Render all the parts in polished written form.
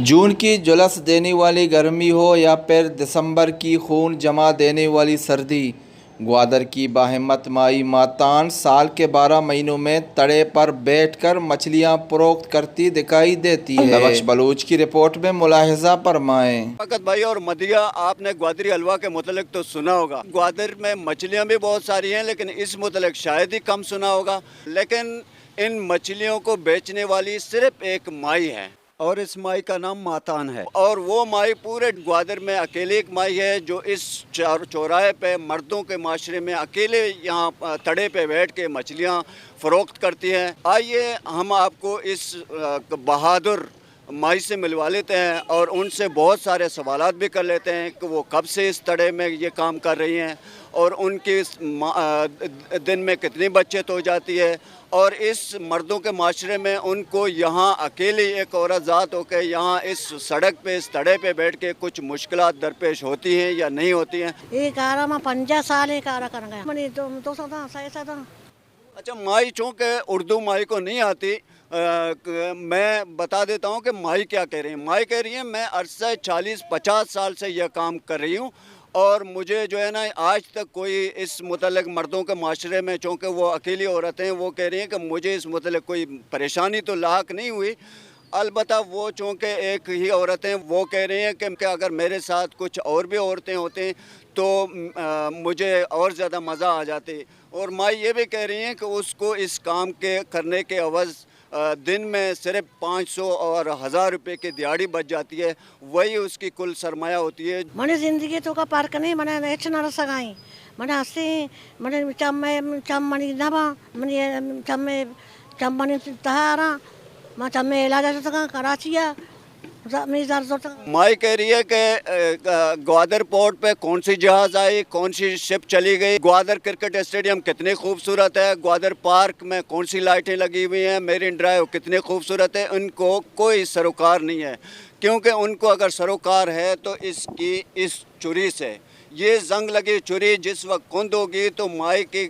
جون کی جھلس دینے والی گرمی ہو یا پھر دسمبر کی خون جما دینے والی سردی، گوادر کی باہمت مائی ماتان سال کے 12 مہینوں میں تڑے پر بیٹھ کر مچھلیاں فروخت کرتی دکھائی دیتی ہے۔ نبخش بلوچ کی رپورٹ میں ملاحظہ فرمائیں۔ فقط بھائی اور مدیہ، آپ نے گوادری حلوہ کے متعلق تو سنا ہوگا۔ گوادر میں مچھلیاں بھی بہت ساری ہیں، لیکن اس متعلق شاید ہی کم سنا ہوگا۔ لیکن ان مچھلیوں کو بیچنے والی صرف ایک مائی ہے، اور اس مائی کا نام ماتان ہے، اور وہ مائی پورے گوادر میں اکیلے ایک مائی ہے جو اس چوراہے پہ مردوں کے معاشرے میں اکیلے یہاں تڑے پہ بیٹھ کے مچھلیاں فروخت کرتی ہے۔ آئیے ہم آپ کو اس بہادر مائی سے ملوا لیتے ہیں اور ان سے بہت سارے سوالات بھی کر لیتے ہیں کہ وہ کب سے اس تڑے میں یہ کام کر رہی ہیں، اور ان کی دن میں کتنی بچت ہو جاتی ہے، اور اس مردوں کے معاشرے میں ان کو یہاں اکیلی ایک عورت ذات ہو کے یہاں اس سڑک پہ اس تڑے پہ بیٹھ کے کچھ مشکلات درپیش ہوتی ہیں یا نہیں ہوتی ہیں۔ یہ کارا میں 50 سال کارا کر گیا منی تو سدا سائے سدا۔ اچھا، مائی چونکہ اردو مائی کو نہیں آتی، میں بتا دیتا ہوں کہ مائی کیا کہہ رہی ہیں۔ مائی کہہ رہی ہیں میں عرصہ 40-50 سال سے یہ کام کر رہی ہوں، اور مجھے جو ہے نا آج تک کوئی اس متعلق مردوں کے معاشرے میں، چونکہ وہ اکیلی عورتیں، وہ کہہ رہی ہیں کہ مجھے اس متعلق کوئی پریشانی تو لاحق نہیں ہوئی۔ البتہ وہ چونکہ ایک ہی عورتیں، وہ کہہ رہی ہیں کہ اگر میرے ساتھ کچھ اور بھی عورتیں ہوتے تو مجھے اور زیادہ مزہ آ جاتی۔ اور مائی یہ بھی کہہ رہی ہیں کہ اس کو اس کام کے کرنے کے عوض دن میں صرف 500 اور 1000 روپے کی دیہاڑی بچ جاتی ہے، وہی اس کی کل سرمایہ ہوتی ہے۔ منی زندگی تو کا پارک نہیں منا اچ نہ سگائی من ہستی من چم منی نبا منی چم منی تہارا میں چم علاج سکا کراچیا مائی کہہ رہی ہے کہ گوادر پورٹ پہ کون سی جہاز آئی، کون سی شپ چلی گئی، گوادر کرکٹ اسٹیڈیم کتنی خوبصورت ہے، گوادر پارک میں کون سی لائٹیں لگی ہوئی ہیں، میرین ڈرائیو کتنی خوبصورت ہے۔ ان کو کوئی سروکار نہیں ہے، کیونکہ ان کو اگر سروکار ہے تو اس چوری سے، یہ زنگ لگی چوری جس وقت کند ہوگی تو مائی کے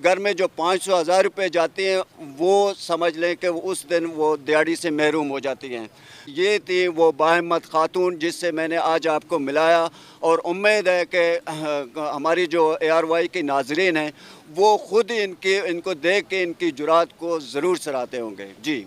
گھر میں جو 500-1000 روپے جاتی ہیں، وہ سمجھ لیں کہ اس دن وہ دیہاڑی سے محروم ہو جاتی ہیں۔ یہ تھی وہ باہمت خاتون جس سے میں نے آج آپ کو ملایا، اور امید ہے کہ ہماری جو ARY کی ناظرین ہیں وہ خود ان کو دیکھ کے ان کی جرات کو ضرور سراہتے ہوں گے۔ جی